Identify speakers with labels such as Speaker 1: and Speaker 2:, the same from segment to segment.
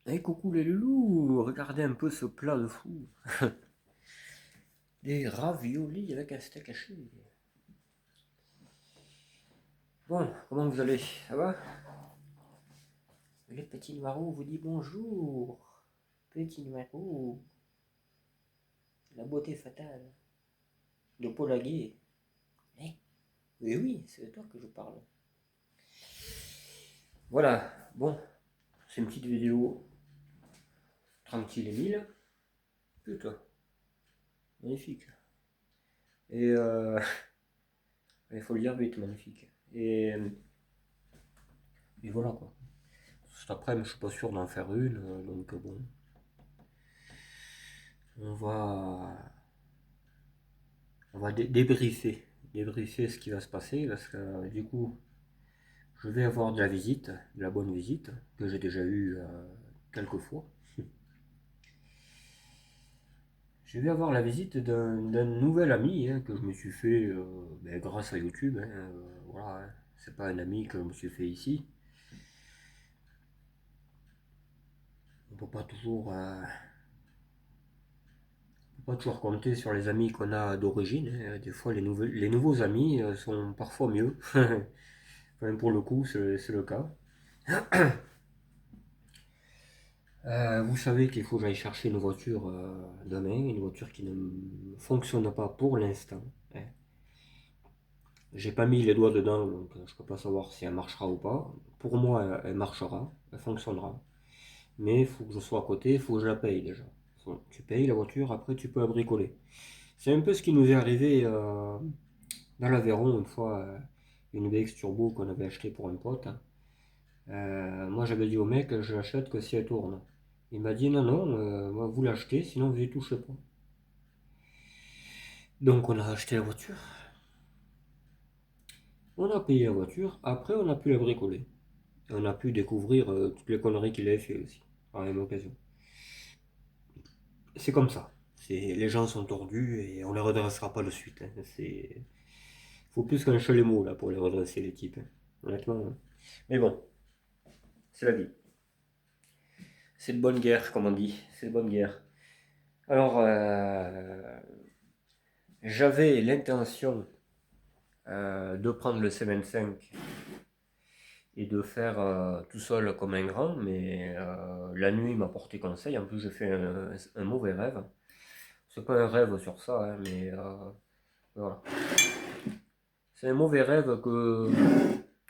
Speaker 1: Eh coucou les loulous, regardez un peu ce plat de fou. Des raviolis avec un steak haché. Bon, comment vous allez? Ça va? Le petit noirou vous dit bonjour. Petit noirou, la beauté fatale de Paul Aguet. Eh, oui, oui, c'est de toi que je parle. Voilà, bon, c'est une petite vidéo tranquille et mille. Putain, magnifique. Et il faut le dire vite, magnifique. Et voilà quoi. Cet après-midi, je suis pas sûr d'en faire une, donc bon, on va, on va débriefer ce qui va se passer parce que du coup, je vais avoir de la visite, de la bonne visite que j'ai déjà eue quelques fois. Je vais avoir la visite d'un nouvel ami hein, que je me suis fait ben, grâce à YouTube. Hein, voilà, hein. C'est pas un ami que je me suis fait ici. On peut pas toujours, pas toujours compter sur les amis qu'on a d'origine. Hein. Des fois, les nouveaux amis sont parfois mieux. Enfin, pour le coup, c'est le cas. Vous savez qu'il faut que j'aille chercher une voiture demain, une voiture qui ne fonctionne pas pour l'instant. Hein. J'ai pas mis les doigts dedans, donc je peux pas savoir si elle marchera ou pas. Pour moi, elle marchera, elle fonctionnera. Mais il faut que je sois à côté, il faut que je la paye déjà. Tu payes la voiture, après tu peux la bricoler. C'est un peu ce qui nous est arrivé dans l'Aveyron une fois, une BX Turbo qu'on avait acheté pour un pote. Hein. Moi j'avais dit au mec, je l'achète que si elle tourne. Il m'a dit non, non, moi, vous l'achetez, sinon vous y touchez pas. Donc on a acheté la voiture, on a payé la voiture, après on a pu la bricoler. Et on a pu découvrir toutes les conneries qu'il avait fait aussi, par la même occasion. C'est comme ça. Les gens sont tordus et on les redressera pas de suite. Hein. Faut plus qu'un chalumeau là pour les redresser les types. Hein. Honnêtement. Hein. Mais bon, c'est la vie. C'est de bonne guerre, comme on dit. C'est de bonne guerre. Alors, j'avais l'intention de prendre le C25 et de faire tout seul comme un grand, mais la nuit m'a porté conseil. En plus, j'ai fait un mauvais rêve. C'est pas un rêve sur ça, hein, mais voilà. C'est un mauvais rêve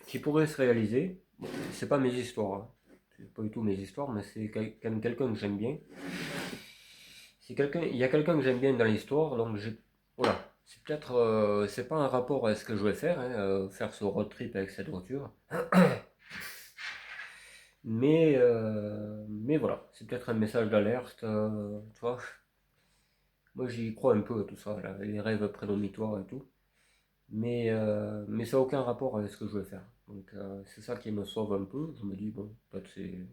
Speaker 1: qui pourrait se réaliser. Bon, c'est pas mes histoires. Hein. C'est pas du tout mes histoires, mais c'est quand même quelqu'un que j'aime bien. Il y a quelqu'un que j'aime bien dans l'histoire, donc voilà. C'est peut-être, c'est pas un rapport à ce que je vais faire, hein, faire ce road trip avec cette voiture. Mais voilà, c'est peut-être un message d'alerte, tu vois. Moi j'y crois un peu à tout ça, là, les rêves prédomitoires et tout. Mais ça n'a aucun rapport avec ce que je veux faire. Donc c'est ça qui me sauve un peu. Je me dis, bon, peut-être c'est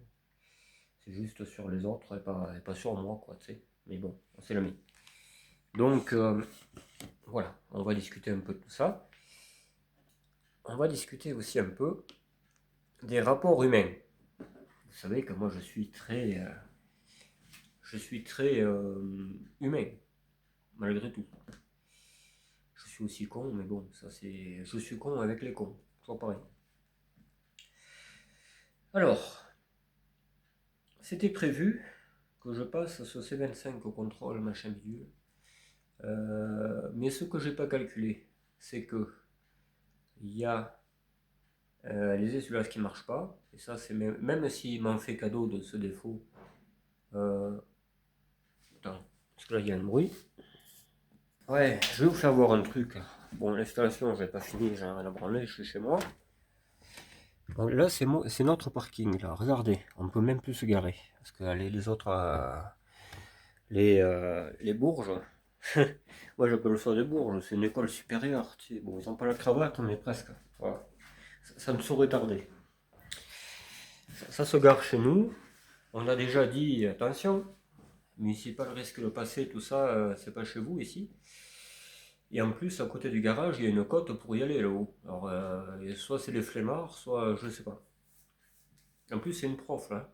Speaker 1: juste sur les autres et pas sur moi, quoi, tu sais. Mais bon, c'est l'ami. Donc voilà, on va discuter un peu de tout ça. On va discuter aussi un peu des rapports humains. Vous savez que moi je suis très humain, malgré tout. Je suis aussi con, mais bon, ça c'est. Je suis con avec les cons, toujours pareil. Alors, c'était prévu que je passe ce C25 au contrôle, machin bidule. Mais ce que j'ai pas calculé, c'est que il y a les essuie-glaces qui marchent pas. Et ça, c'est même s'il m'en fait cadeau de ce défaut. Euh, attends, parce que là il y a un bruit. Ouais, je vais vous faire voir un truc. Bon, l'installation, j'ai pas fini, j'ai rien à branler, je suis chez moi. Donc là, c'est notre parking, là. Regardez, on peut même plus se garer. Parce que les autres, les bourges, moi j'appelle ça des bourges, c'est une école supérieure. Tu sais. Bon, ils n'ont pas la cravate, mais presque. Voilà. Ça ne saurait tarder. Ça se gare chez nous. On a déjà dit, attention, municipal risque de passer, tout ça, c'est pas chez vous ici. Et en plus, à côté du garage, il y a une côte pour y aller là-haut. Alors, soit c'est les flemmards, soit je sais pas. En plus, c'est une prof là.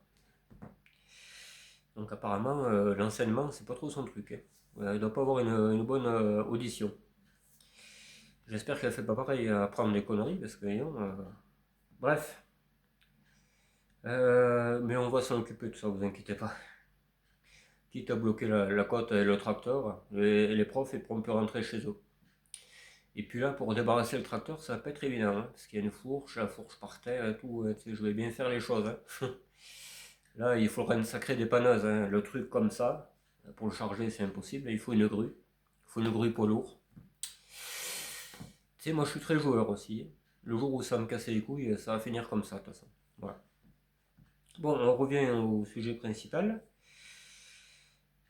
Speaker 1: Donc apparemment, l'enseignement, c'est pas trop son truc, hein. Il doit pas avoir une bonne audition. J'espère qu'elle fait pas pareil à apprendre des conneries, parce que non, bref. Mais on va s'en occuper de ça, vous inquiétez pas. Quitte à bloquer la côte et le tracteur, les profs ils pourront plus rentrer chez eux. Et puis là, pour débarrasser le tracteur, ça va pas être évident, hein, parce qu'il y a une fourche, la fourche par terre et tout. Tu sais, je vais bien faire les choses, hein. Là, il faudra une sacrée dépanneuse, hein. Le truc comme ça, pour le charger, c'est impossible. Il faut une grue. Il faut une grue poids lourd. Tu sais, moi, je suis très joueur aussi. Le jour où ça va me casser les couilles, ça va finir comme ça, de toute façon. Voilà. Bon, on revient au sujet principal.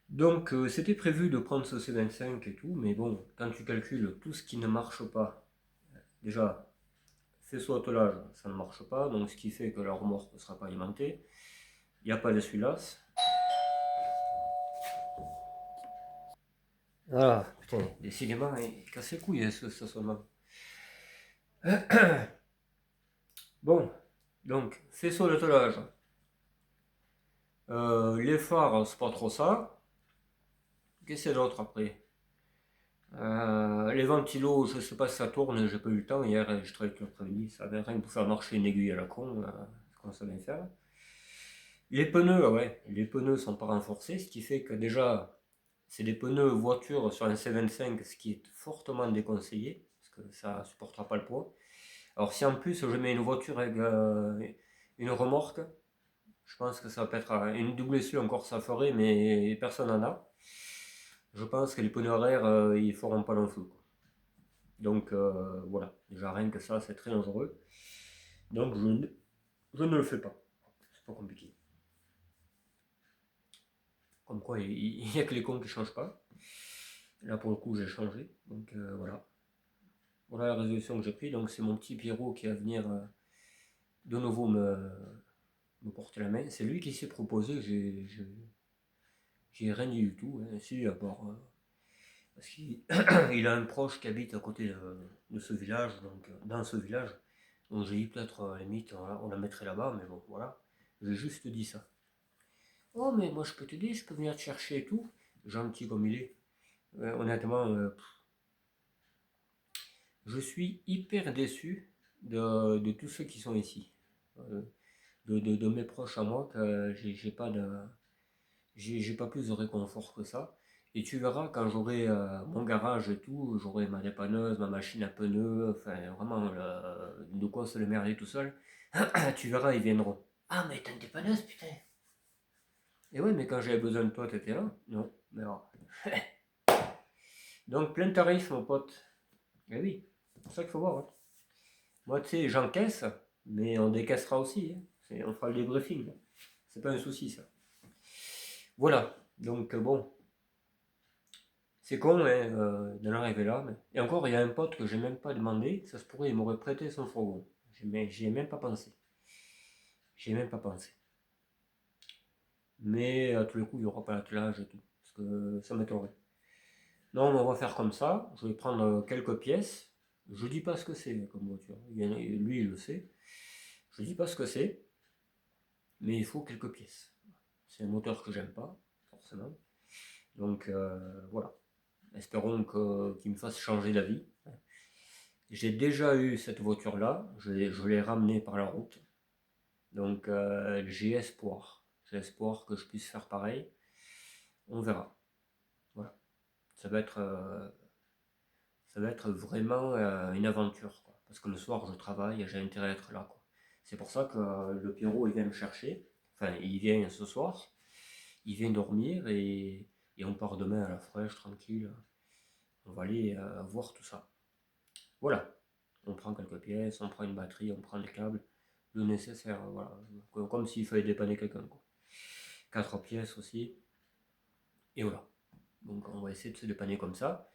Speaker 1: Donc, c'était prévu de prendre ce C25 et tout, mais bon, quand tu calcules tout ce qui ne marche pas, déjà, faisceau attelage, ça ne marche pas, donc ce qui fait que la remorque ne sera pas alimentée. Il n'y a pas d'essuie-glace. Ah, putain, décidément, il casse les couilles, ce stationnement. Bon, donc, faisceau d'attelage. Les phares, c'est pas trop ça. Qu'est-ce qu'il y a d'autre après? Les ventilos, je sais pas si ça tourne, j'ai pas eu le temps. Hier, je travaillais tout l'après-midi, ça avait rien pour faire marcher une aiguille à la con, comment ça vient faire. Les pneus, ouais, les pneus sont pas renforcés, ce qui fait que déjà, c'est des pneus voiture sur un C25, ce qui est fortement déconseillé, parce que ça supportera pas le poids. Alors si en plus je mets une voiture avec une remorque, je pense que ça va être une double essieu encore ça ferait, mais personne n'en a. Je pense que les pneus arrière, ils feront pas long feu, quoi. Donc voilà, déjà rien que ça, c'est très dangereux. Donc je ne le fais pas. C'est pas compliqué. Comme quoi, il n'y a que les cons qui ne changent pas. Là, pour le coup, j'ai changé. Donc voilà. Voilà la résolution que j'ai prise. Donc c'est mon petit Pierrot qui va venir de nouveau me porter la main. C'est lui qui s'est proposé. J'ai rien dit du tout, hein. Si, à part. Parce qu'il il a un proche qui habite à côté de ce village, donc dans ce village. Donc j'ai dit peut-être à la limite, on la mettrait là-bas, mais bon, voilà. J'ai juste dit ça. Oh, mais moi je peux t'aider, je peux venir te chercher et tout. Gentil comme il est. Honnêtement, je suis hyper déçu de tous ceux qui sont ici. Euh, de mes proches à moi, que j'ai pas j'ai pas plus de réconfort que ça. Et tu verras, quand j'aurai mon garage et tout, j'aurai ma dépanneuse, ma machine à pneus, enfin vraiment de quoi se le merder tout seul. Tu verras, ils viendront. Ah, mais t'as une dépanneuse, putain! Et ouais, mais quand j'avais besoin de toi, t'étais là? Non, mais alors. Donc plein de tarifs, mon pote. Eh oui, c'est ça qu'il faut voir, hein. Moi, tu sais, j'encaisse, mais on décaissera aussi, hein. On fera le débriefing. C'est pas un souci, ça. Voilà. Donc, bon, c'est con, hein, d'en arriver là. Mais... Et encore, il y a un pote que j'ai même pas demandé. Ça se pourrait, il m'aurait prêté son fourgon. J'y ai même pas pensé. J'y ai même pas pensé. Mais à tous les coups, il n'y aura pas l'attelage et tout. Parce que ça m'étonnerait. Non, mais on va faire comme ça. Je vais prendre quelques pièces. Je dis pas ce que c'est comme voiture. Lui, il le sait. Je dis pas ce que c'est. Mais il faut quelques pièces. C'est un moteur que j'aime pas, forcément. Donc voilà. Espérons qu'il me fasse changer d'avis. J'ai déjà eu cette voiture-là. Je l'ai ramenée par la route. Donc j'ai espoir. J'ai espoir que je puisse faire pareil. On verra. Voilà. Ça va être, euh, Ça va être vraiment une aventure, quoi. Parce que le soir, je travaille et j'ai intérêt à être là, quoi. C'est pour ça que le Pierrot, il vient me chercher. Enfin, il vient ce soir. Il vient dormir et on part demain à la fraîche, tranquille. On va aller voir tout ça. Voilà. On prend quelques pièces, on prend une batterie, on prend des câbles. Le nécessaire, voilà. Comme s'il fallait dépanner quelqu'un, quoi. 4 pièces aussi. Et voilà. Donc on va essayer de se dépanner comme ça.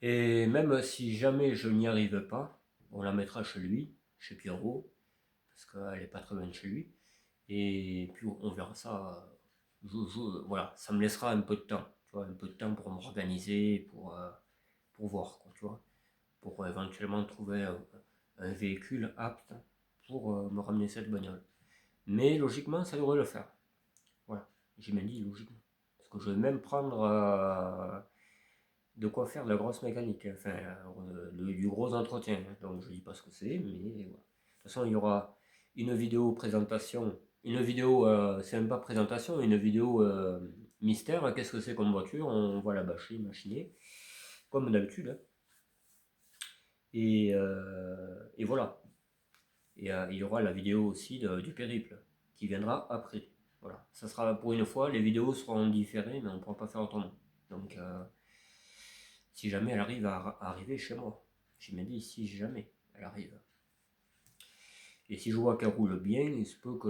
Speaker 1: Et même si jamais je n'y arrive pas, on la mettra chez lui, chez Pierrot, parce qu'elle n'est pas très loin de chez lui. Et puis on verra ça. Voilà, ça me laissera un peu de temps, tu vois, un peu de temps pour m'organiser, pour voir, quoi, tu vois, pour éventuellement trouver un véhicule apte pour me ramener cette bagnole. Mais logiquement, ça devrait le faire. Voilà. J'ai même dit logiquement. Parce que je vais même prendre de quoi faire de la grosse mécanique, enfin du gros entretien. Donc je dis pas ce que c'est, mais voilà. De toute façon, il y aura une vidéo présentation, une vidéo, c'est même pas présentation, une vidéo mystère. Qu'est-ce que c'est comme voiture? On voit la bâcher, machiner, comme d'habitude, hein. Et voilà. Et il y aura la vidéo aussi du périple qui viendra après. Voilà. Ça sera pour une fois, les vidéos seront différées, mais on ne pourra pas faire autrement. Donc, si jamais elle arrive à arriver chez moi, je me dis si jamais elle arrive. Et si je vois qu'elle roule bien, il se peut que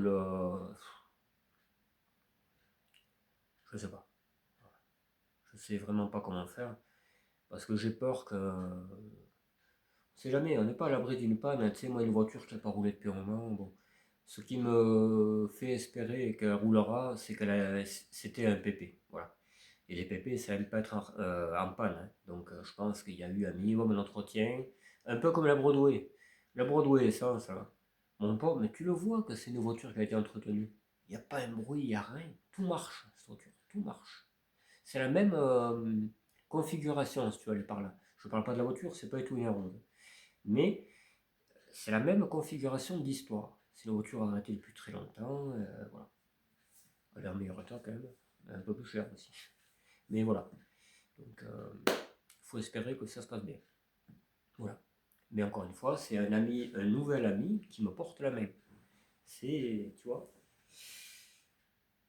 Speaker 1: je sais pas. Je sais vraiment pas comment faire. Parce que j'ai peur que. On sait jamais, on n'est pas à l'abri d'une panne. Tu sais, moi, une voiture qui n'a pas roulé depuis un moment, bon. Ce qui me fait espérer qu'elle roulera, c'est c'était un PP. Voilà. Et les PP, ça ne peut être en panne, hein. Donc je pense qu'il y a eu un minimum d'entretien, un peu comme la Broadway. La Broadway, ça va. Mon pauvre, mais tu le vois que c'est une voiture qui a été entretenue. Il n'y a pas un bruit, il n'y a rien. Tout marche, cette voiture. Tout marche. C'est la même configuration, si tu veux aller par là. Je ne parle pas de la voiture, c'est pas du tout une ronde. Mais c'est la même configuration d'histoire. C'est une voiture arrêtée depuis très longtemps. Voilà. Elle est en meilleur état quand même. Un peu plus cher aussi. Mais voilà. Donc, faut espérer que ça se passe bien. Voilà. Mais encore une fois, c'est un ami, un nouvel ami qui me porte la main. C'est, tu vois,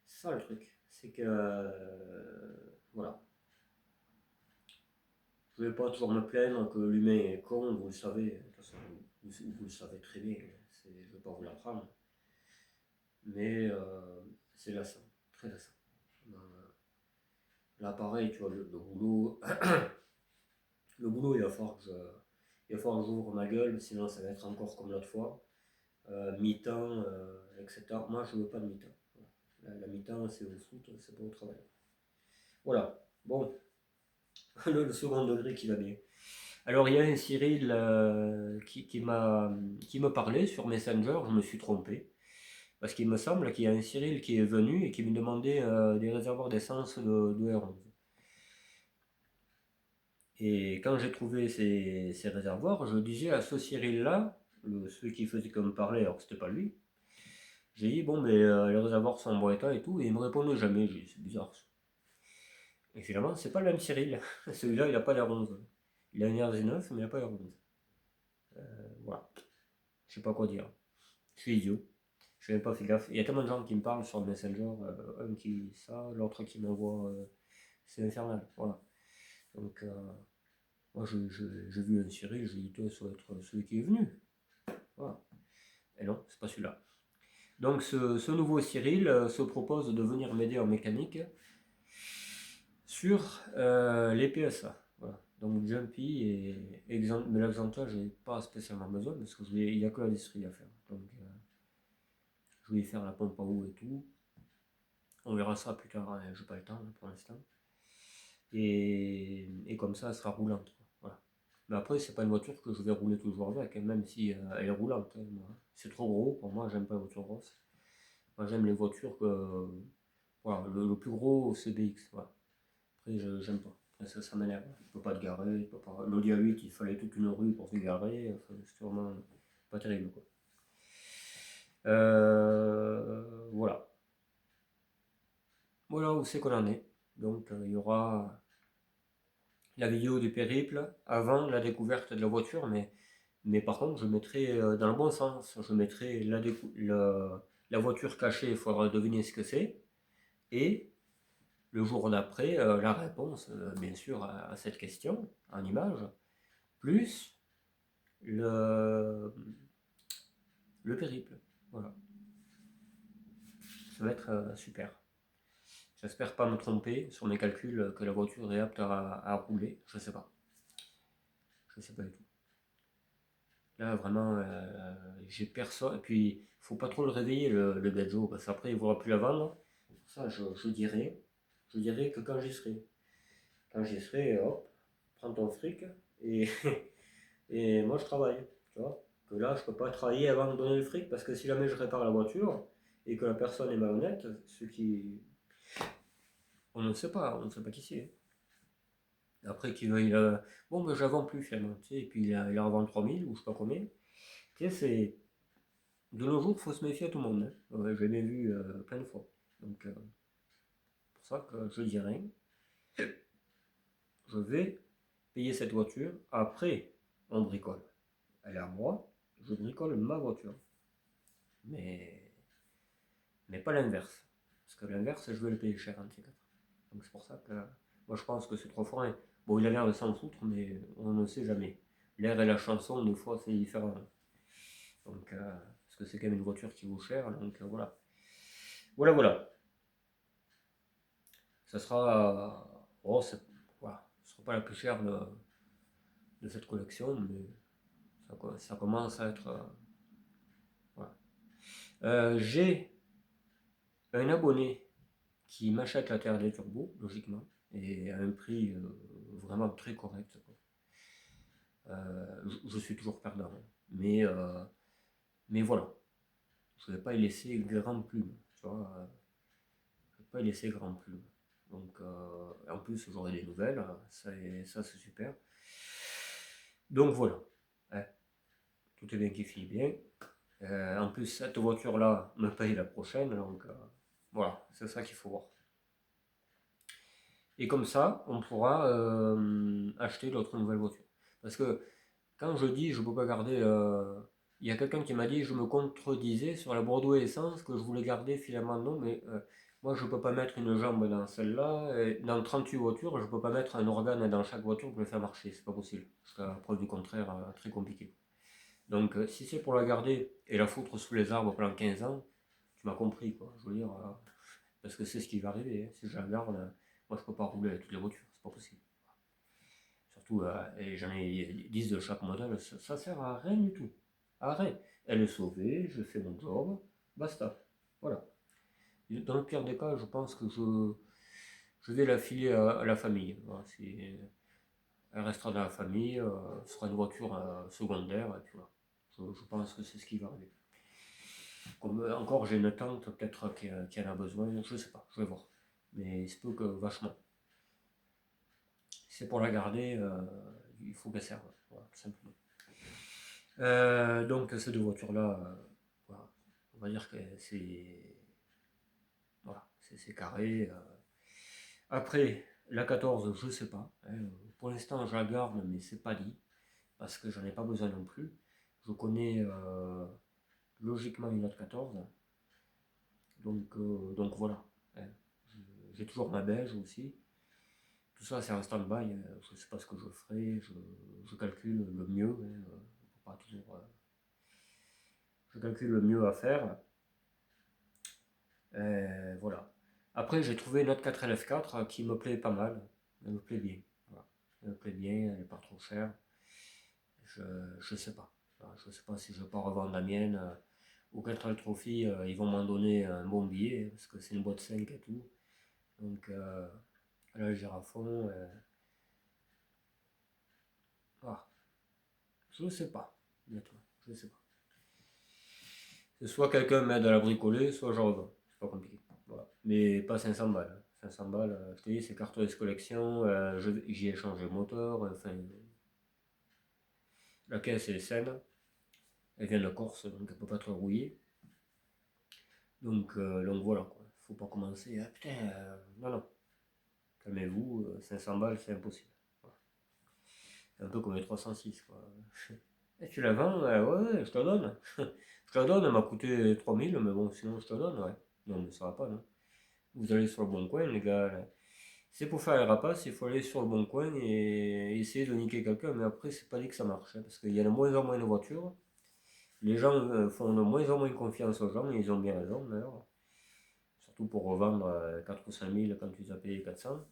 Speaker 1: ça le truc. C'est que, voilà. Je vais pas toujours me plaindre que l'humain est con, vous le savez. De toute façon, vous le savez très bien. Je vais pas vous l'apprendre. Mais c'est lassant, très lassant. Euh, Là, pareil, tu vois, le boulot, le boulot, il va falloir que j'ouvre ma gueule, sinon ça va être encore comme l'autre fois. Mi-temps, etc. Moi, je veux pas de mi-temps. Voilà. La mi-temps, c'est au foot, c'est pas au travail. Voilà. Bon, le second degré qui va bien. Alors, il y a un Cyril qui me parlait sur Messenger, je me suis trompé. Parce qu'il me semble qu'il y a un Cyril qui est venu et qui me demandait des réservoirs d'essence de R11. Et quand j'ai trouvé ces réservoirs, je disais à ce Cyril-là, celui qui faisait comme parler alors que c'était pas lui, j'ai dit bon mais les réservoirs sont en bon état et tout, et il me répondait jamais, j'ai dit c'est bizarre ça. Et finalement c'est pas le même Cyril, celui-là il a pas d'R11. Il a une RZ9 mais il a pas d'R11. Voilà, je sais pas quoi dire. Je suis idiot, je n'ai pas fait gaffe. Il y a tellement de gens qui me parlent sur le Messenger, un qui dit ça, l'autre qui m'envoie, c'est infernal, voilà. Donc moi j'ai vu un Cyril, j'ai dit toi ça doit être celui qui est venu. Voilà. Et non, c'est pas celui-là. Donc ce nouveau Cyril se propose de venir m'aider en mécanique sur les PSA. Voilà. Donc Jumpy mais l'Axantia, j'ai pas spécialement besoin parce qu'il n'y a que la distrie à faire. Donc je vais faire la pompe à eau et tout. On verra ça plus tard, hein. J'ai pas le temps là, pour l'instant. Et comme ça, elle sera roulante. Voilà. Mais après, c'est pas une voiture que je vais rouler toujours avec, hein, même si elle est roulante, hein, c'est trop gros pour moi, j'aime pas les voitures grosses. Moi, j'aime les voitures que. Voilà, le plus gros CBX. Voilà. Après, j'aime pas. Après, ça m'énerve. Je peux pas te garer. Je peux pas. L'Audi A8, il fallait toute une rue pour se garer. Enfin, c'est vraiment pas terrible, quoi. Voilà. Voilà où c'est qu'on en est. Donc, il y aura la vidéo du périple avant la découverte de la voiture, mais par contre, je mettrai dans le bon sens. Je mettrai la voiture cachée, il faudra deviner ce que c'est. Et le jour d'après, la réponse, bien sûr, à cette question, en image, plus le, le périple. Voilà. Ça va être super. J'espère pas me tromper sur mes calculs que la voiture est apte à rouler. Je sais pas. Je sais pas du tout. Là, vraiment, j'ai personne. Et puis, il faut pas trop le réveiller, le Gadjo, parce qu'après, il ne voudra plus la vendre. Ça, je dirais que quand j'y serai. Quand j'y serai, hop, prends ton fric et, et moi je travaille. Tu vois que là, je peux pas travailler avant de donner le fric parce que si jamais je répare la voiture et que la personne est malhonnête, ce qui. On ne sait pas, on ne sait pas qui c'est. Après qu'il veuille, bon ben je la vends plus finalement, tu sais, et puis il a revend 3000 ou je sais pas combien. Tu sais, c'est, de nos jours, il faut se méfier à tout le monde, hein. Ouais, je l'ai vu plein de fois. Donc, pour ça que je dis rien. Je vais payer cette voiture, après on bricole. Elle est à moi, je bricole ma voiture. Mais, mais pas l'inverse. Parce que l'inverse, je vais le payer cher, un de ces quatre. Donc c'est pour ça que moi je pense que c'est trop forain. Bon, il a l'air de s'en foutre, mais on ne sait jamais. L'air et la chanson, des fois, c'est différent. Donc, parce que c'est quand même une voiture qui vaut cher, donc voilà. Voilà, voilà. Ça sera. Oh, voilà. Ce sera pas la plus chère de cette collection, mais ça commence à être. Voilà. J'ai un abonné qui m'achète la TRD Turbo, logiquement, et à un prix vraiment très correct, quoi. Je suis toujours perdant, hein. Mais voilà, je ne vais pas y laisser grand plume, tu vois, je ne vais pas y laisser grand plume. Donc, en plus, j'aurai des nouvelles, ça c'est super. Donc voilà, hein, tout est bien qui finit bien. En plus, cette voiture-là me paye la prochaine, donc voilà, c'est ça qu'il faut voir. Et comme ça, on pourra acheter l'autre nouvelle voiture. Parce que quand je dis je ne peux pas garder, il y a quelqu'un qui m'a dit, je me contredisais sur la Bordeaux Essence, que je voulais garder finalement non, mais moi je ne peux pas mettre une jambe dans celle-là, et dans 38 voitures, je ne peux pas mettre un organe dans chaque voiture pour le faire marcher, c'est pas possible. Jusqu'à preuve du contraire, très compliqué. Donc si c'est pour la garder et la foutre sous les arbres pendant 15 ans, tu m'as compris quoi, je veux dire, parce que c'est ce qui va arriver, hein. Si je la garde, moi je peux pas rouler avec toutes les voitures, c'est pas possible. Surtout, et j'en ai 10 de chaque modèle, ça sert à rien du tout. À rien. Elle est sauvée, je fais mon job, basta. Voilà. Dans le pire des cas, je pense que je vais la filer à la famille. Voilà, elle restera dans la famille, ce sera une voiture secondaire, et puis voilà. Je pense que c'est ce qui va arriver. Comme encore, j'ai une tante peut-être qui en a besoin, je sais pas, je vais voir. Mais il se peut que vachement. Si c'est pour la garder, il faut qu'elle serve. Voilà, tout simplement. Donc ces deux voitures-là, voilà, on va dire que c'est voilà, c'est carré. Après, la 14, je sais pas, hein. Pour l'instant, je la garde, mais c'est pas dit, parce que j'en ai pas besoin non plus. Je connais logiquement une autre 14, donc voilà, hein. J'ai toujours ma beige aussi. Tout ça, c'est un stand-by, hein. Je sais pas ce que je ferai, je calcule le mieux, hein. Pas toujours, je calcule le mieux à faire. Voilà. Après, j'ai trouvé une autre 4LF4 qui me plaît pas mal. Elle me plaît bien. Voilà. Elle me plaît bien, elle n'est pas trop chère. Je sais pas. Voilà, je sais pas si je vais pas revendre la mienne. Ou 4L Trophy, ils vont m'en donner un bon billet, parce que c'est une boîte 5 et tout. Donc là, je gère à fond. Voilà. Je sais pas. Honnêtement, je sais pas. C'est soit quelqu'un m'aide à la bricoler, soit je revends. C'est pas compliqué. Voilà. Mais pas 500 balles, hein. 500 balles, je te dis, c'est carton collection. J'y ai changé le moteur. Enfin, la caisse est saine. Elle vient de Corse, donc elle peut pas être rouillée. Donc voilà, quoi. Faut pas commencer. Ah, putain, non, non. Calmez-vous, 500 balles, c'est impossible. Voilà. C'est un peu comme les 306, quoi. Et tu la vends? Ouais, je te donne. Je te donne, elle m'a coûté 3000, mais bon, sinon je te donne, ouais. Non, mais ça va pas, non. Vous allez sur le bon coin, les gars. Là. C'est pour faire les rapaces, il faut aller sur le bon coin et essayer de niquer quelqu'un, mais après, c'est pas dit que ça marche, hein, parce qu'il y a de moins en moins de voitures. Les gens font de moins en moins confiance aux gens, et ils ont bien raison d'ailleurs. Surtout pour revendre 4 ou 5 000 quand tu les as payé 400.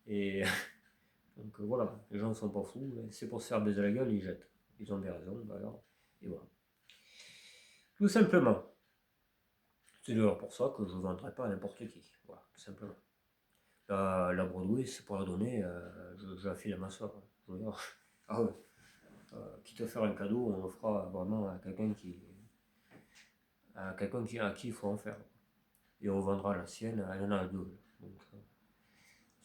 Speaker 1: Et donc voilà, les gens sont pas fous, hein. C'est pour se faire baiser la gueule, ils jettent. Ils ont bien raison d'ailleurs. Et voilà. Tout simplement. C'est d'ailleurs pour ça que je ne vendrai pas à n'importe qui. Voilà, tout simplement. La Broadway, c'est pour la donner, je la file à ma soeur. Ah ouais. Quitte à faire un cadeau, on le fera vraiment à quelqu'un à qui il faut en faire. Et on vendra la sienne, elle en a deux. Donc,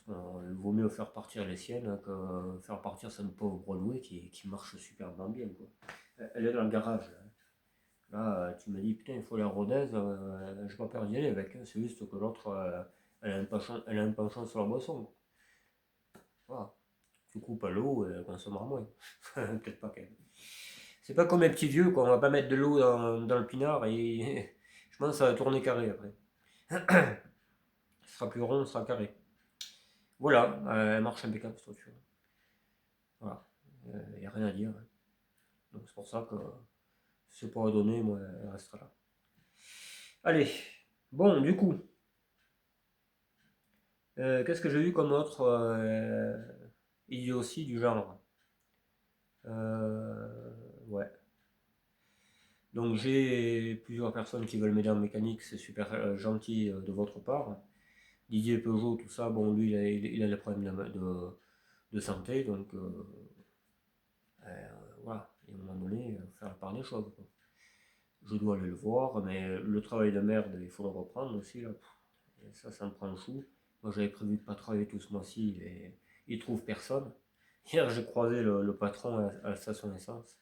Speaker 1: il vaut mieux faire partir les siennes que faire partir cette pauvre Broadway qui marche superbement bien, quoi. Elle est dans le garage, là. Là, tu me dis, putain, il faut la Rodez, j'ai pas peur d'y aller avec, hein. C'est juste que l'autre, elle a un penchant sur la boisson. Voilà. Tu coupes à l'eau et elle consommera moins. Peut-être pas quand même. C'est pas comme les petits vieux, quoi. On va pas mettre de l'eau dans le pinard et je pense que ça va tourner carré après. Ce sera plus rond, ce sera carré. Voilà, elle marche impeccable cette voiture. Voilà, il n'y a rien à dire, hein. Donc c'est pour ça que si c'est pas à donner, moi, elle restera là. Allez, bon, du coup, qu'est-ce que j'ai eu comme autre idiotie du genre? Ouais. Donc j'ai plusieurs personnes qui veulent m'aider en mécanique, c'est super gentil de votre part. Didier Peugeot, tout ça, bon, lui, il a des problèmes de santé, donc voilà, et à un moment donné, faire la part des choses, quoi. Je dois aller le voir, mais le travail de merde, il faut le reprendre aussi, là. Et ça me prend le chou. Moi, j'avais prévu de pas travailler tout ce mois-ci, et il trouve personne. Hier, j'ai croisé le patron à la station d'essence,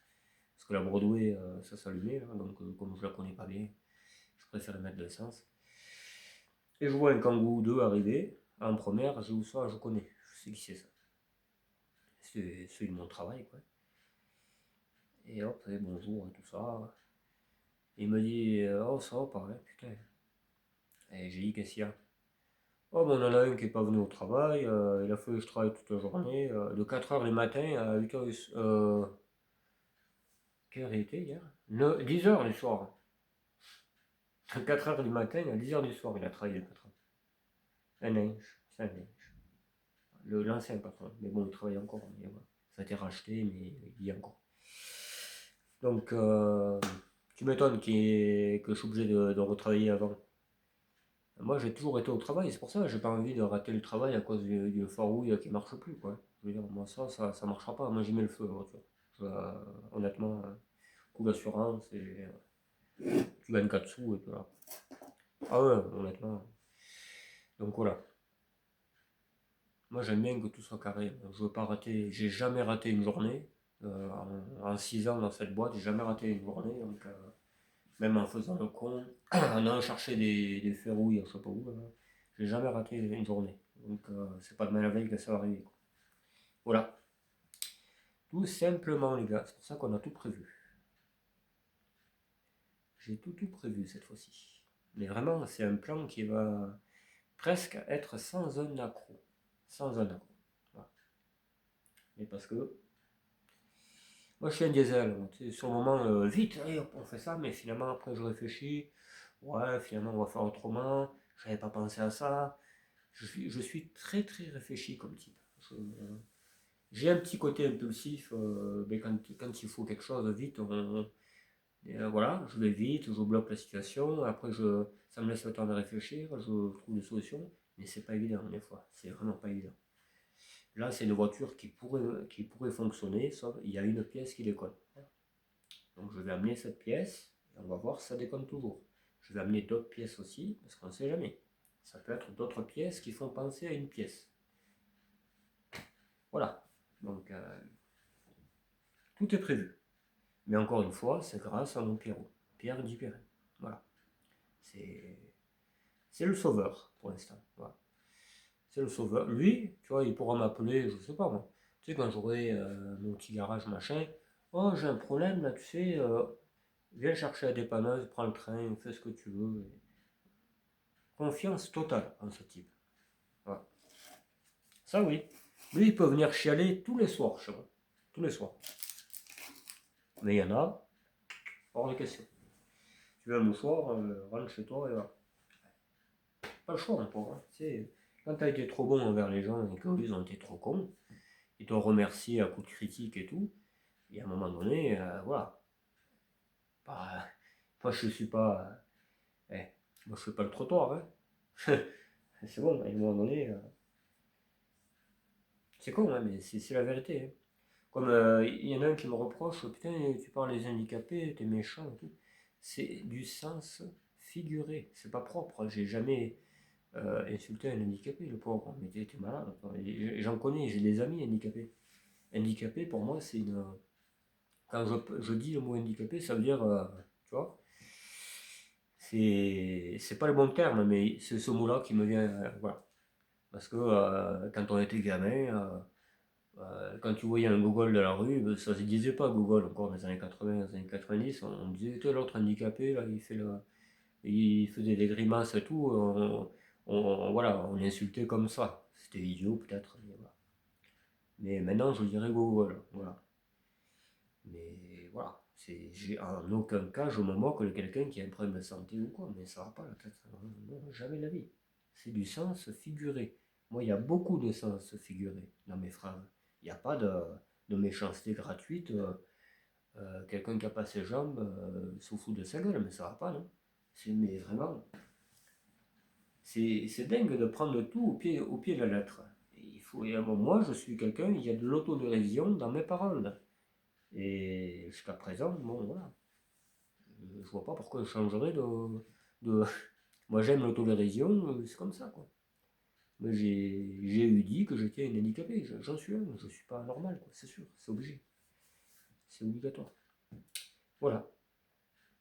Speaker 1: parce que la Broadway, ça s'allumait, là, donc comme je la connais pas bien, je préfère mettre de l'essence. Et je vois un Kangoo ou deux arriver, en première, je dis où ça, je connais, je sais qui c'est ça. C'est celui de mon travail, quoi. Et hop, et bonjour et tout ça. Il me dit, oh ça va pas, hein, putain. Et j'ai dit, qu'est-ce qu'il y a? Oh, ben on en a un qui n'est pas venu au travail, il a fallu que je travaille toute la journée, de 4h du matin à 8h du soir. Quelle heure il était hier? 10h du soir. De 4h du matin à 10h du soir, il a travaillé le patron. Un linge, c'est un linge. L'ancien patron, mais bon, il travaille encore, mais voilà. Ça a été racheté, mais il y a encore. Donc, tu m'étonnes que je suis obligé de retravailler avant. Moi, j'ai toujours été au travail, c'est pour ça que j'ai pas envie de rater le travail à cause d'une foirouille qui marche plus, quoi. Je veux dire, moi, ça marchera pas. Moi, j'y mets le feu, hein, tu vois. Honnêtement, coup d'assurance, et tu gagnes 4 sous, et puis voilà. Ah ouais, honnêtement. Donc voilà. Moi, j'aime bien que tout soit carré. Je veux pas rater. J'ai jamais raté une journée. En 6 ans dans cette boîte, j'ai jamais raté une journée. Donc, même en faisant le con, en allant chercher des ferrouilles, je sais pas où, j'ai jamais raté une journée. Donc, c'est pas demain la veille que ça va arriver, quoi. Voilà. Tout simplement, les gars. C'est pour ça qu'on a tout prévu. J'ai tout prévu cette fois-ci. Mais vraiment, c'est un plan qui va presque être sans un accro. Sans un accro. Voilà. Et parce que moi, je suis un diesel. Sur le moment, vite, allez, hop, on fait ça. Mais finalement, après, je réfléchis. Ouais, finalement, on va faire autrement. J'avais pas pensé à ça. Je suis très très réfléchi comme type. J'ai un petit côté impulsif, mais quand il faut quelque chose vite, voilà, je vais vite, je bloque la situation, après ça me laisse le temps de réfléchir, je trouve des solutions, mais c'est pas évident des fois, c'est vraiment pas évident. Là, c'est une voiture qui pourrait fonctionner, sauf il y a une pièce qui déconne. Donc je vais amener cette pièce, et on va voir si ça déconne toujours. Je vais amener d'autres pièces aussi, parce qu'on ne sait jamais. Ça peut être d'autres pièces qui font penser à une pièce. Voilà. Donc tout est prévu. Mais encore une fois, c'est grâce à mon Pierrot, Pierre Dupéret. Voilà. C'est le sauveur pour l'instant. Voilà. C'est le sauveur. Lui, tu vois, il pourra m'appeler, je sais pas moi. Tu sais, quand j'aurai mon petit garage machin, oh, j'ai un problème là, tu sais, viens chercher la dépanneuse, prends le train, fais ce que tu veux. Confiance totale en ce type. Voilà. Ça, oui. Lui, il peut venir chialer tous les soirs chez moi. Tous les soirs. Mais il y en a, hors de question. Tu veux un mouchoir, rentre chez toi et va. Pas le choix, mon pauvre, hein. Tu sais, quand tu as été trop bon envers les gens et qu'ils ont été trop cons, ils t'ont remercié à coup de critique et tout, et à un moment donné, voilà. Bah, moi, je suis pas. Moi, je fais pas le trottoir, hein. C'est bon, à un moment donné, c'est con, hein, mais c'est la vérité, hein. Comme il y en a un qui me reproche, putain, tu parles des handicapés, t'es méchant et tout. C'est du sens figuré, c'est pas propre. J'ai jamais. insulter un handicapé, le pauvre, mais t'es malade. J'en connais, j'ai des amis handicapés. Handicapé, pour moi, c'est une. Quand je dis le mot handicapé, ça veut dire, tu vois, c'est pas le bon terme, mais c'est ce mot-là qui me vient, voilà. Parce que quand on était gamin, quand tu voyais un gogol de la rue, ça se disait pas gogol encore dans les années 80, dans les années 90, on disait, tu l'autre handicapé, là, il faisait des grimaces et tout, voilà, on insultait comme ça. C'était idiot peut-être, mais voilà. Mais maintenant, je dirais gogol, voilà. Mais voilà, en aucun cas je me moque de quelqu'un qui a un problème de santé ou quoi, mais ça va pas la tête, non, jamais de la vie. C'est du sens figuré. Moi, il y a beaucoup de sens figuré dans mes phrases. Il n'y a pas de méchanceté gratuite. Quelqu'un qui a pas ses jambes se fout de sa gueule, mais ça va pas, non? Mais vraiment, c'est dingue de prendre tout au pied de la lettre. Moi, je suis quelqu'un, il y a de l'autodérision dans mes paroles. Et jusqu'à présent, bon, voilà. Je vois pas pourquoi je changerais de... Moi, j'aime l'autodérision, c'est comme ça, quoi. Mais j'ai eu dit que j'étais un handicapé, j'en suis un, je suis pas normal, quoi, c'est sûr, c'est obligé. C'est obligatoire. Voilà.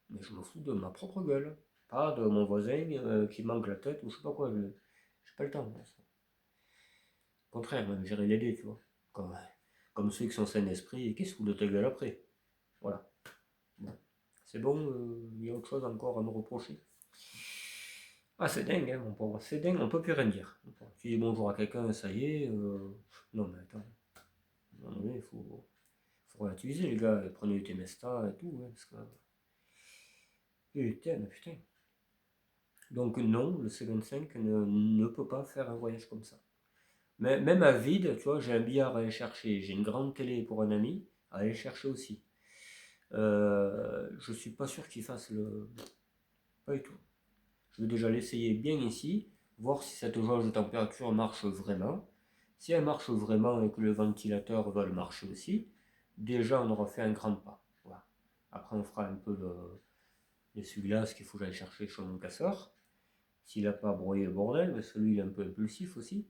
Speaker 1: Mais je me fous de ma propre gueule, pas de mon voisin qui manque la tête ou je sais pas quoi. J'ai pas le temps pour ça. Au contraire, même j'irai l'aider, tu vois. Comme ceux qui sont sains d'esprit et qui se foutent de ta gueule après. Voilà. Bon. C'est bon, il y a autre chose encore à me reprocher. Ah, c'est dingue, hein, mon pauvre. C'est dingue, on peut plus rien dire. Tu dis bonjour à quelqu'un, ça y est. Non, mais attends. Non, faut relativiser, les gars. Prenez du Temesta et tout, hein, parce que. Putain, putain. Donc, non, le C25 ne peut pas faire un voyage comme ça. Mais même à vide, tu vois, j'ai un billard à aller chercher. J'ai une grande télé pour un ami à aller chercher aussi. Je suis pas sûr qu'il fasse le. Pas du tout. Je vais déjà l'essayer bien ici, voir si cette jauge de température marche vraiment. Si elle marche vraiment et que le ventilateur va le marcher aussi, déjà on aura fait un grand pas. Voilà. Après on fera un peu l'essuie-glace qu'il faut que j'aille chercher chez mon casseur. S'il n'a pas broyé le bordel, parce que lui il est un peu impulsif aussi.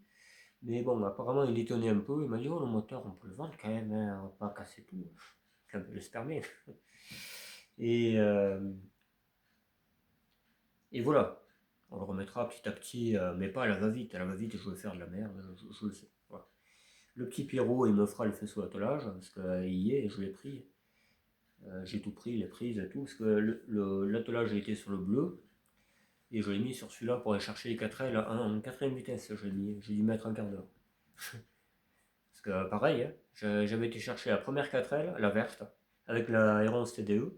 Speaker 1: Mais bon, apparemment il étonnait un peu, il m'a dit oh le moteur on peut le vendre quand même, hein, on va pas casser tout. Un peu le permet. Et, euh, et voilà. On le remettra petit à petit, mais pas à la va-vite. À la va-vite, je vais faire de la merde, je le sais. Voilà. Le petit Pierrot, il me fera le faisceau d'attelage, parce qu'il y est, et je l'ai pris. J'ai tout pris, les prises et tout, parce que l'attelage a été sur le bleu, et je l'ai mis sur celui-là pour aller chercher les 4L en quatrième vitesse. J'ai dû mettre un quart d'heure. Parce que pareil, hein, j'avais été chercher la première 4L, la verte, avec la R11 TDE.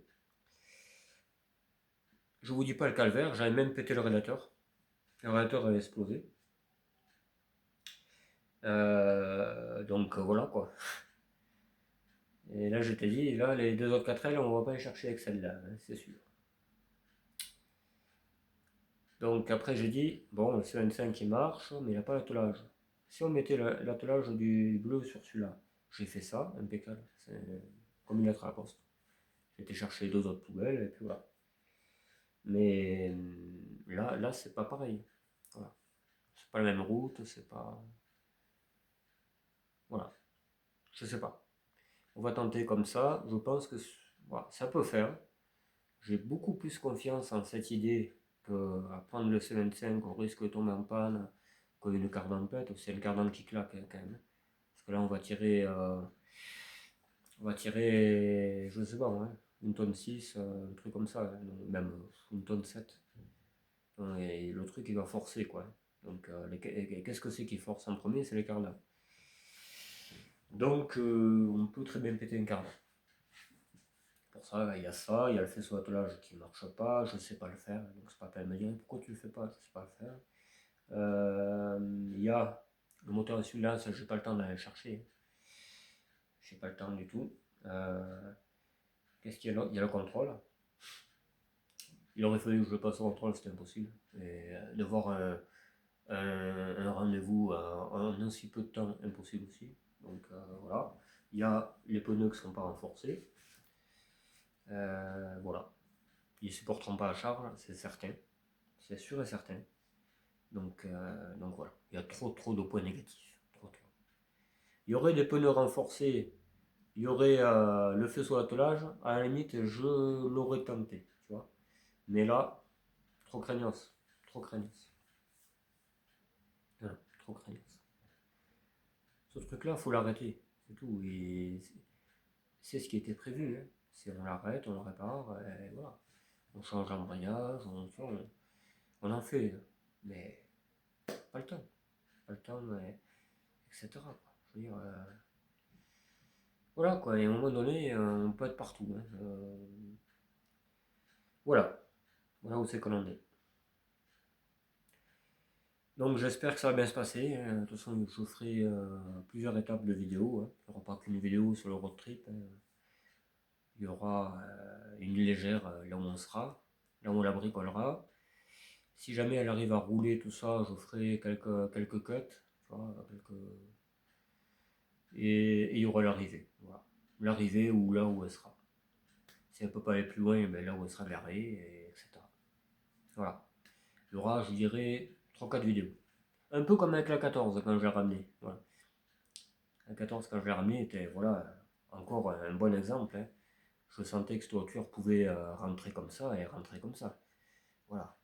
Speaker 1: Je vous dis pas le calvaire, j'avais même pété le radiateur. Le radiateur avait explosé. Donc voilà quoi. Et là je t'ai dit, là les deux autres 4L, on va pas les chercher avec celle-là, hein, c'est sûr. Donc après j'ai dit, bon le C25 qui marche, mais il n'a pas l'attelage. Si on mettait l'attelage du bleu sur celui-là, j'ai fait ça, impeccable. C'est comme une lettre à la poste. J'ai été chercher les deux autres poubelles et puis voilà. Mais là c'est pas pareil. Voilà. C'est pas la même route, c'est pas. Voilà. Je sais pas. On va tenter comme ça. Je pense que voilà, ça peut faire. J'ai beaucoup plus confiance en cette idée qu'à prendre le C25 au risque de tomber en panne qu'une cardan pète, ou c'est le cardan qui claque hein, quand même. Parce que là on va tirer, je sais pas, ouais, une tonne 6, un truc comme ça, hein, même une tonne 7. Et le truc il va forcer quoi. Donc qu'est-ce que c'est qui force en premier? C'est les cardans. Donc on peut très bien péter un cardan. Pour ça, il y a ça, il y a le faisceau d'attelage qui ne marche pas, je ne sais pas le faire, donc c'est pas la peine de me dire pourquoi tu le fais pas, je ne sais pas le faire. Il y a le moteur de celui-là, ça j'ai pas le temps d'aller le chercher. J'ai pas le temps du tout. Qu'est-ce qu'il y a là? Il y a le contrôle. Il aurait fallu que je le passe au contrôle, c'était impossible. Et de voir un rendez-vous en aussi peu de temps, impossible aussi. Donc voilà. Il y a les pneus qui ne sont pas renforcés. Voilà. Ils ne supporteront pas la charge, c'est certain. C'est sûr et certain. Donc voilà, il y a trop de points négatifs. Trop. Il y aurait des pneus renforcés, il y aurait le faisceau attelage, à la limite je l'aurais tenté, tu vois. Mais là, trop craignos, trop craignos. Voilà, trop craignos. Ce truc-là, faut l'arrêter, c'est tout. Et c'est ce qui était prévu. Hein. C'est on l'arrête, on le répare, et voilà. On change l'embrayage, on en fait. Mais pas le temps. Pas le temps, etc. Quoi. Je veux dire, voilà quoi, et à un moment donné, on peut être partout. Hein. Voilà, voilà où c'est qu'on en est. Donc j'espère que ça va bien se passer. De toute façon, je ferai plusieurs étapes de vidéo. Hein. Il n'y aura pas qu'une vidéo sur le road trip. Hein. Il y aura une légère là où on sera, là où on la bricolera. Si jamais elle arrive à rouler tout ça, je ferai quelques cuts. Tu vois, et il y aura l'arrivée. Voilà. L'arrivée ou là où elle sera. Si elle ne peut pas aller plus loin, ben là où elle sera garée, etc. Voilà. Il y aura, je dirais, 3-4 vidéos. Un peu comme avec la 14 quand je l'ai ramené. Voilà. La 14 quand je l'ai ramené était voilà, encore un bon exemple. Hein. Je sentais que cette voiture pouvait rentrer comme ça et rentrer comme ça. Voilà.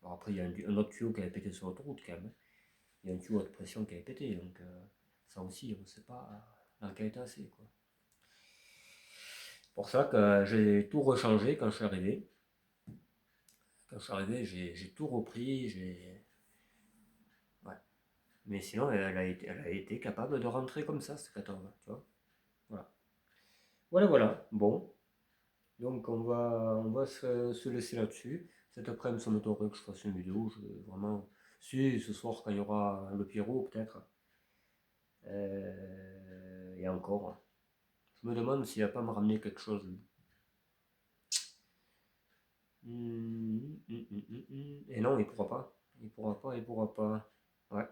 Speaker 1: Bon, après, il y a un autre tuyau qui avait pété sur l'autoroute quand même. Il y a un tuyau de pression qui avait pété. Donc ça aussi, on ne sait pas dans quel état c'est. Pour ça que j'ai tout rechangé quand je suis arrivé. Quand je suis arrivé, j'ai tout repris. Ouais. Mais sinon, elle a été capable de rentrer comme ça, cette 14, tu vois. Voilà. Voilà. Bon. Donc, on va se laisser là-dessus. Cet après-midi, ça m'étonnerait que je fasse une vidéo. Vraiment. Si, ce soir, quand il y aura le Pierrot, peut-être. Et encore. Je me demande s'il va pas me ramener quelque chose. Et non, il pourra pas. Il pourra pas. Ouais.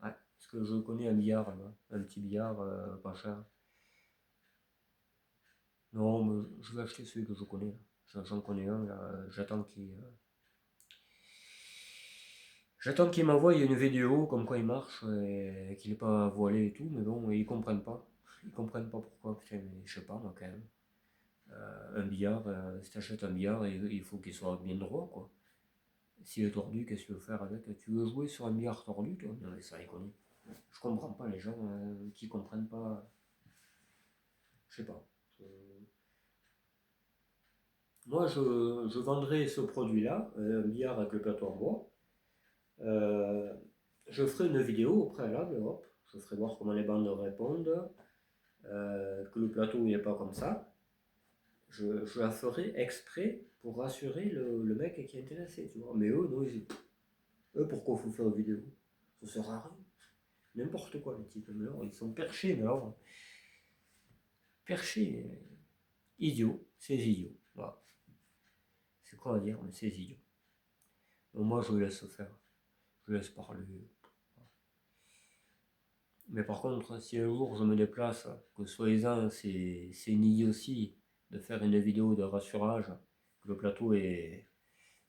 Speaker 1: Ouais. Parce que je connais un billard, là. Un petit billard pas cher. Non, mais je vais acheter celui que je connais. J'en connais un, là. J'attends qu'il m'envoie une vidéo comme quoi il marche et qu'il n'est pas voilé et tout, mais bon, ils comprennent pas. Ils comprennent pas pourquoi, putain, mais je sais pas moi quand même. Un billard, si t'achètes un billard, il faut qu'il soit bien droit quoi. S'il est tordu, qu'est-ce que tu veux faire avec? Tu veux jouer sur un billard tordu toi? Non mais ça déconne. Je comprends pas les gens qui comprennent pas. Je sais pas. Euh, Moi je vendrais ce produit-là, un billard avec le plateau en bois. Euh, je ferai une vidéo au préalable, hop. Je ferai voir comment les bandes répondent, que le plateau n'est pas comme ça. Je la ferai exprès pour rassurer le mec qui est intéressé, tu vois. Mais eux, non, eux, pourquoi faut faire une vidéo? Ça sert à rien. N'importe quoi, les types. Mais alors, ils sont perchés, mais alors, perchés. Idiots, c'est idiot. Voilà. C'est quoi à dire, mais c'est idiot. Donc moi, je laisse faire. Je laisse parler. Mais par contre, si un jour je me déplace, que soi-disant c'est une idée aussi de faire une vidéo de rassurage, que le plateau est.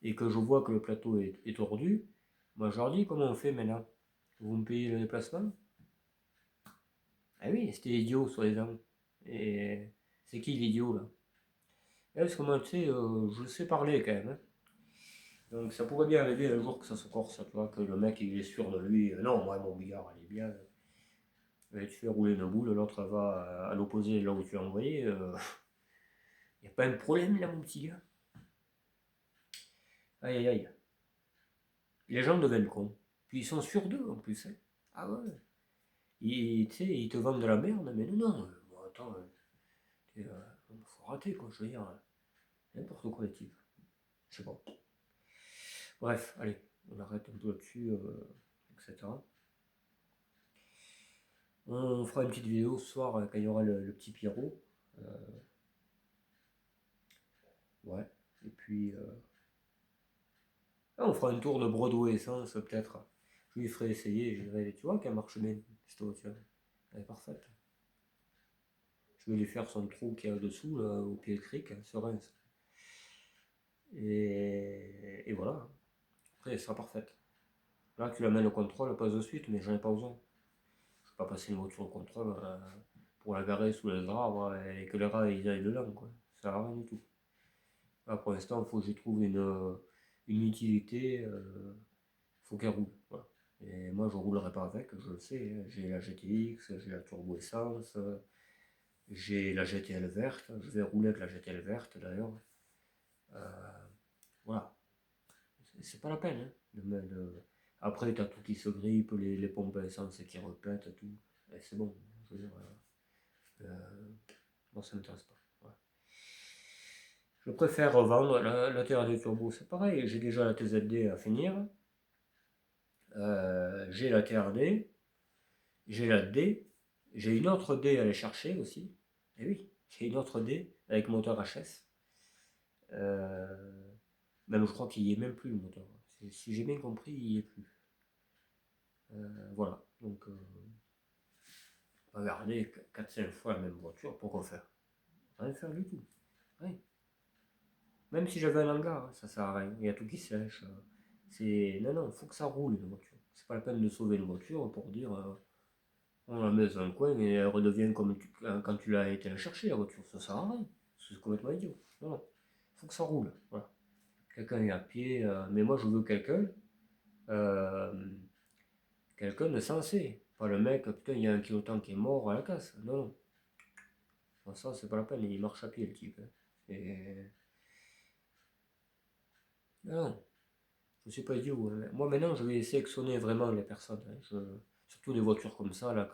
Speaker 1: Et que je vois que le plateau est tordu, moi je leur dis comment on fait maintenant. Vous me payez le déplacement? Ah oui, c'était idiot soi-disant. Et c'est qui l'idiot là? Parce que moi tu sais, je sais parler quand même. Hein. Donc ça pourrait bien arriver un jour que ça se corse, tu vois, que le mec il est sûr de lui. Non, moi mon billard il est bien. Et tu fais rouler une boule, l'autre va à l'opposé là où tu as envoyé. Y a pas un problème là, mon petit gars? Aïe aïe aïe. Les gens deviennent cons. Puis ils sont sûrs d'eux en plus. Hein. Ah ouais. Tu sais, ils te vendent de la merde, mais non. Bon, attends, faut rater quoi, je veux dire. N'importe quoi les types. Je sais pas. Bref, allez, on arrête un peu là-dessus, etc. On fera une petite vidéo ce soir quand il y aura le petit Pierrot. Euh, ouais. Et puis, on fera un tour de Broadway Essence peut-être. Je lui ferai essayer, je dirais, tu vois qu'elle marche bien, cette voiture. Elle est parfaite. Je vais lui faire son trou qu'il y a dessous, là, au pied de cric, sur Reims. Et voilà. Après, elle sera parfaite. Là, tu l'amènes au contrôle, passe de suite, mais j'en ai pas besoin. Je ne vais pas passer une voiture au contrôle pour la garer sous les arbres et que les rats ils aillent dedans, quoi. Ça sert à rien du tout. Là, pour l'instant, il faut que j'y trouve une utilité. Faut qu'elle roule. Voilà. Et moi, je roulerai pas avec, je le sais, hein. J'ai la GTX, j'ai la turbo essence, j'ai la GTL verte. Je vais rouler avec la GTL verte d'ailleurs. Euh, voilà. C'est pas la peine, hein, Après, t'as tout qui se grippe, les pompes à essence qui repètent, tout. Et c'est bon. Je veux dire, moi, ça m'intéresse pas. Voilà. Je préfère revendre la TRD Turbo, c'est pareil. J'ai déjà la TZD à finir. J'ai la TRD. J'ai la D. J'ai une autre D à aller chercher aussi. Et oui, j'ai une autre D avec moteur HS. Euh, Même je crois qu'il n'y est même plus le moteur. Si j'ai bien compris, il n'y est plus. Voilà. Donc, regarder 4-5 fois la même voiture, pourquoi faire? Rien faire du tout. Rien. Même si j'avais un hangar, hein, ça sert à rien. Il y a tout qui sèche. Non, non, il faut que ça roule une voiture. C'est pas la peine de sauver une voiture pour dire on la met dans un coin et elle redevient comme quand tu l'as été la chercher la voiture. Ça sert à rien. C'est complètement idiot. Non, non. Il faut que ça roule. Voilà. Quelqu'un est à pied, mais moi je veux euh, quelqu'un de sensé. Pas le mec, putain, il y a un kiloton qui est mort à la casse. Non, non. Bon, ça, c'est pas la peine, il marche à pied le type, hein. Et... Non, je suis pas idiot, hein. Moi maintenant, je vais sélectionner vraiment les personnes, hein. Surtout des voitures comme ça, là,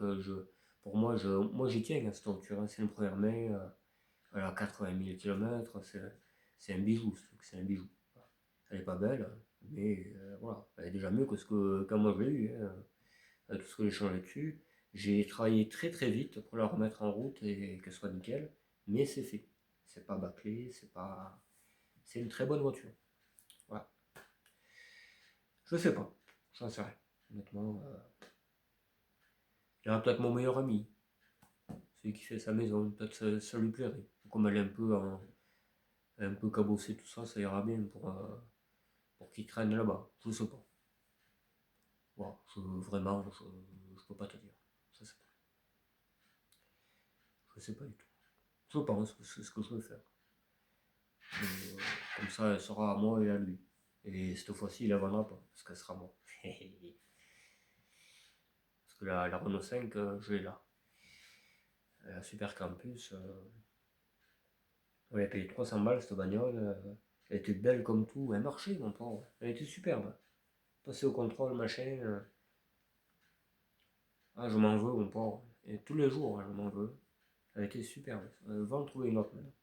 Speaker 1: pour moi, moi j'y tiens à cette voiture, hein. C'est une première main, elle a 80 000 km, c'est un bijou, ce truc, c'est un bijou. Voilà. Elle est pas belle, mais voilà, elle est déjà mieux que ce que quand moi je l'ai eu, hein. Tout ce que j'ai changé dessus. J'ai travaillé très très vite pour la remettre en route et qu'elle soit nickel, mais c'est fait. C'est pas bâclé, c'est pas. C'est une très bonne voiture. Voilà. Je sais pas, j'en sais rien. Honnêtement, il y aura peut-être mon meilleur ami, celui qui fait sa maison, peut-être ça lui plairait. Comme elle est un peu cabossée, tout ça, ça ira bien pour qu'il traîne là-bas. Je sais pas. Voilà, vraiment, je peux pas te dire. Je sais pas. Je sais pas du tout. Je pense que c'est ce que je veux faire. Euh, Comme ça, elle sera à moi et à lui. Et cette fois-ci, il la vendra pas, parce qu'elle sera moi. Parce que la Renault 5, je l'ai là. La Super Campus, on a payé 300 balles cette bagnole. Elle était belle comme tout. Elle marchait, mon pauvre. Elle était superbe. Passer au contrôle, machin. Ah, je m'en veux, mon pauvre. Et tous les jours, hein, je m'en veux. Elle était superbe. Va en trouver une autre maintenant.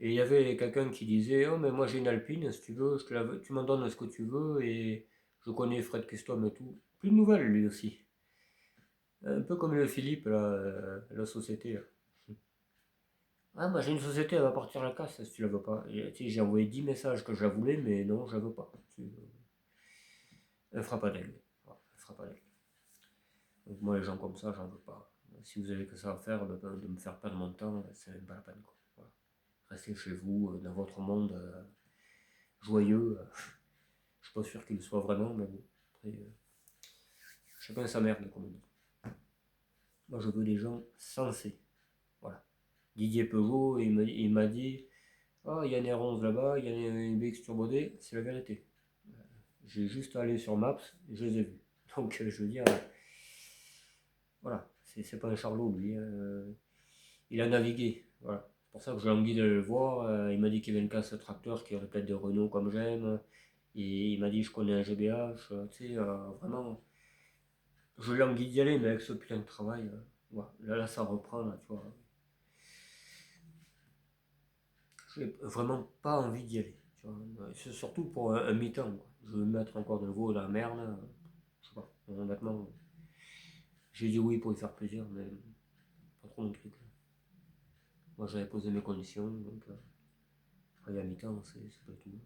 Speaker 1: Et il y avait quelqu'un qui disait: oh, mais moi j'ai une Alpine, si tu veux, tu m'en donnes ce que tu veux, et je connais Fred Custom et tout. Plus de nouvelles, lui aussi. Un peu comme le Philippe, là, la société, là. Ah, moi j'ai une société, elle va partir à la casse si tu la veux pas. J'ai envoyé 10 messages que je la voulais, mais non, je la veux pas. Elle fera pas d'aigle. Voilà, elle fera pas d'aigle. Donc moi, les gens comme ça, j'en veux pas. Si vous avez que ça à faire, de me faire perdre mon temps, c'est même pas la peine, quoi. Voilà. Restez chez vous, dans votre monde joyeux. Je suis pas sûr qu'il le soit vraiment, mais bon. Après, chacun sa merde, comme on dit. Moi, je veux des gens sensés. Voilà. Didier Peugeot, il m'a dit: ah, il y a une R11 là-bas, il y a une BX Turbo D, c'est la vérité. J'ai juste allé sur Maps et je les ai vus. Donc, je veux dire, voilà, c'est pas un charlot, lui. Il a navigué. Voilà. C'est pour ça que je l'envie de le voir. Il m'a dit qu'il y avait une casse tracteur qui aurait peut-être des Renault comme j'aime. Et il m'a dit: je connais un GBH. Tu sais, vraiment, je l'ai envie d'y aller, mais avec ce putain de travail, voilà. Là, ça reprend, là, tu vois. J'ai vraiment pas envie d'y aller. Tu vois. C'est surtout pour un mi-temps, quoi. Je veux me mettre encore de nouveau dans la merde. Je sais pas. Honnêtement, j'ai dit oui pour lui faire plaisir, mais pas trop mon truc. Moi, j'avais posé mes conditions, donc travailler à mi-temps, c'est pas tout.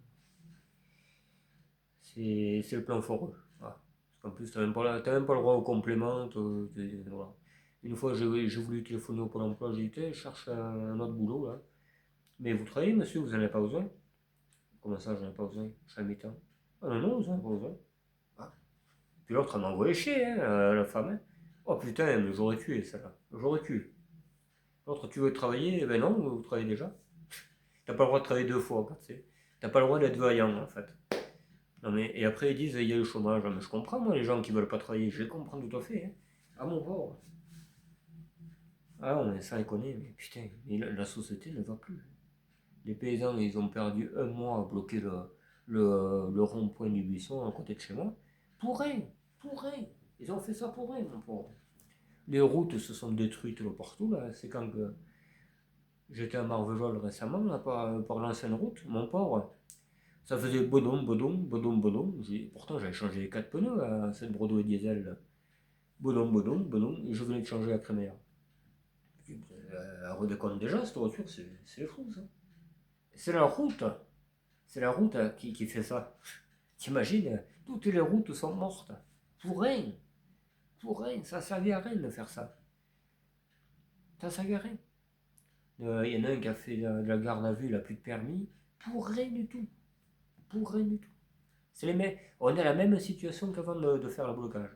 Speaker 1: C'est le plan foreux. Voilà. Parce qu'en plus, t'as même pas le droit au complément. Voilà. Une fois, j'ai voulu téléphoner au Pôle emploi, j'ai dit: je cherche un autre boulot là. Mais vous travaillez, monsieur, vous n'en avez pas besoin? Comment ça, j'en ai pas besoin? Je suis à mi-temps. Ah non, non, vous n'en avez pas besoin. Ah. Puis l'autre, elle m'a envoyé chier, hein, la femme. Hein. Oh putain, mais j'aurais tué, celle-là. J'aurais tué. L'autre, tu veux travailler? Eh ben non, vous travaillez déjà. T'as pas le droit de travailler deux fois, tu sais. T'as pas le droit d'être vaillant, en fait. Non mais, et après, ils disent, il y a le chômage. Mais je comprends, moi, les gens qui veulent pas travailler. Je les comprends tout à fait. Hein. Ah, mon pauvre. Ah, on est sans déconner, mais putain, mais la société ne va plus. Les paysans, ils ont perdu un mois à bloquer le rond-point du buisson à côté de chez moi. Pour rien, pour rien. Ils ont fait ça pour rien, mon pauvre. Les routes se sont détruites là, partout. Là. C'est quand que j'étais à Marvejols récemment, là, par l'ancienne route, mon pauvre. Ça faisait bodom, bodom, bodom, bodom. Pourtant, j'avais changé les quatre pneus à cette Broadway diesel. Là. Bodom, bodom, bodom. Et je venais de changer la crémaillère. Elle redéconne déjà, cette voiture, c'est fou, ça. C'est la route. C'est la route qui fait ça. T'imagines, toutes les routes sont mortes. Pour rien. Pour rien. Ça ne servait à rien de faire ça. Ça ne servait à rien. Il y en a un qui a fait de la garde à vue, il n'a plus de permis. Pour rien du tout. Pour rien du tout. On est à la même situation qu'avant de faire le blocage.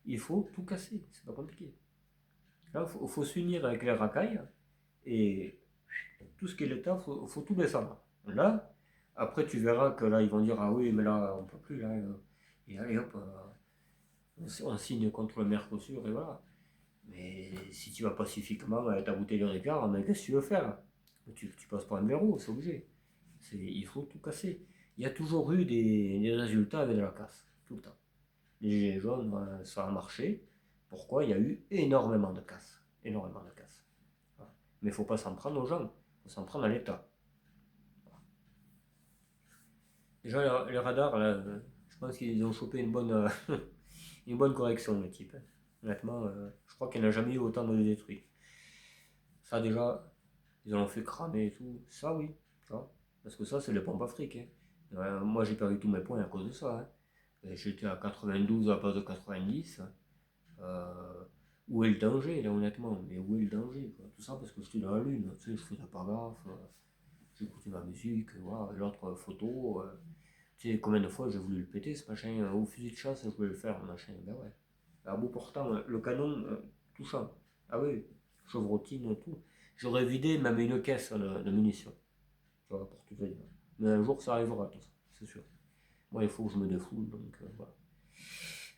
Speaker 1: Il faut tout casser. C'est pas compliqué. Là, il faut s'unir avec les racailles et tout ce qui est l'État, faut tout descendre. Là, après, tu verras que là, ils vont dire, ah oui, mais là, on peut plus, là. Et allez, hop, on signe contre le Mercosur, et voilà. Mais si tu vas pacifiquement avec ta bouteille de Ricard, mais qu'est-ce que tu veux faire? Tu passes par un verrou, c'est obligé. Il faut tout casser. Il y a toujours eu des résultats avec de la casse, tout le temps. Les gilets jaunes, ça a marché. Pourquoi? Il y a eu énormément de casse. Énormément de casse. Voilà. Mais il ne faut pas s'en prendre aux gens, il faut s'en prendre à l'État. Déjà, les radars, là, je pense qu'ils ont chopé une bonne, une bonne correction, le type. Hein. Honnêtement, je crois qu'il n'y en a jamais eu autant de détruits. Ça, déjà, ils en ont fait cramer et tout. Ça, oui. Tu vois. Parce que ça, c'est les pompes afriques. Hein. Moi, j'ai perdu tous mes points à cause de ça. Hein. J'étais à 92 à la place de 90. Euh, où est le danger, là, honnêtement? Mais où est le danger, quoi? Tout ça parce que j'étais dans la lune. Tu sais, je faisais pas gaffe. J'écoutais ma musique. Voilà. L'autre photo. Tu sais, combien de fois j'ai voulu le péter, ce machin, au fusil de chasse, je voulais le faire, machin, ben ouais. À bout portant, le canon touchant. Ah oui, chevrotine, tout. J'aurais vidé même une caisse de munitions, tu vois, pour tout te dire. Mais un jour, ça arrivera, tout ça, c'est sûr. Moi, il faut que je me défoule, donc voilà.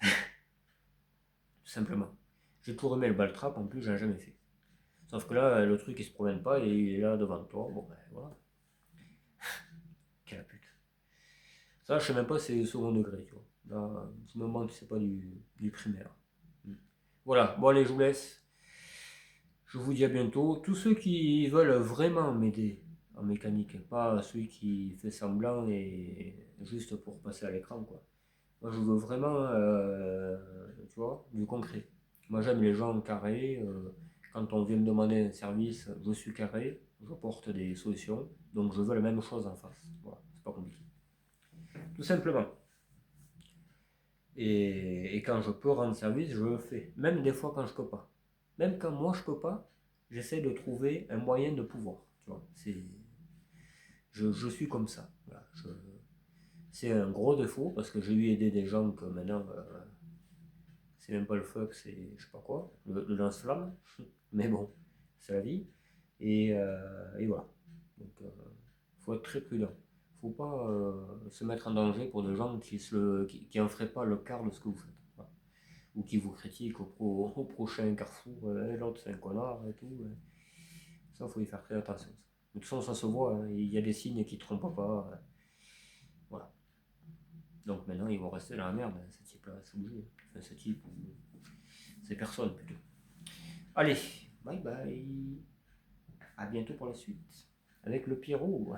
Speaker 1: Tout simplement. J'ai toujours aimé le ball trap, en plus, j'en ai jamais fait. Sauf que là, le truc, il se promène pas, et il est là devant toi, bon ben voilà. Quelle pute. Ça, je sais même pas si c'est second degré, tu vois. Là, je me demande si c'est pas du primaire. Voilà, bon allez, je vous laisse. Je vous dis à bientôt. Tous ceux qui veulent vraiment m'aider en mécanique, pas celui qui fait semblant et juste pour passer à l'écran, quoi. Moi, je veux vraiment, tu vois, du concret. Moi, j'aime les gens carrés. Quand on vient me demander un service, je suis carré, je porte des solutions. Donc, je veux la même chose en face. Voilà, c'est pas compliqué. Tout simplement. Et quand je peux rendre service, je le fais. Même des fois quand je peux pas. Même quand moi je peux pas, j'essaie de trouver un moyen de pouvoir. Tu vois, je suis comme ça. Voilà, c'est un gros défaut parce que j'ai eu aidé des gens que maintenant, c'est même pas le feu, c'est je sais pas quoi, le lance-flamme. Mais bon, c'est la vie. Et voilà. Donc, faut être très prudent. Faut pas se mettre en danger pour des gens qui en feraient pas le quart de ce que vous faites. Voilà. Ou qui vous critiquent au prochain carrefour, l'autre c'est un connard et tout. Ça, faut y faire très attention. De toute façon, ça se voit, hein, il y a des signes qui ne trompent pas. Voilà. Donc maintenant, ils vont rester dans la merde, hein, ce type-là, c'est obligé. Enfin, ce type ou ces personnes plutôt. Allez, bye bye. À bientôt pour la suite. Avec le Pierrot.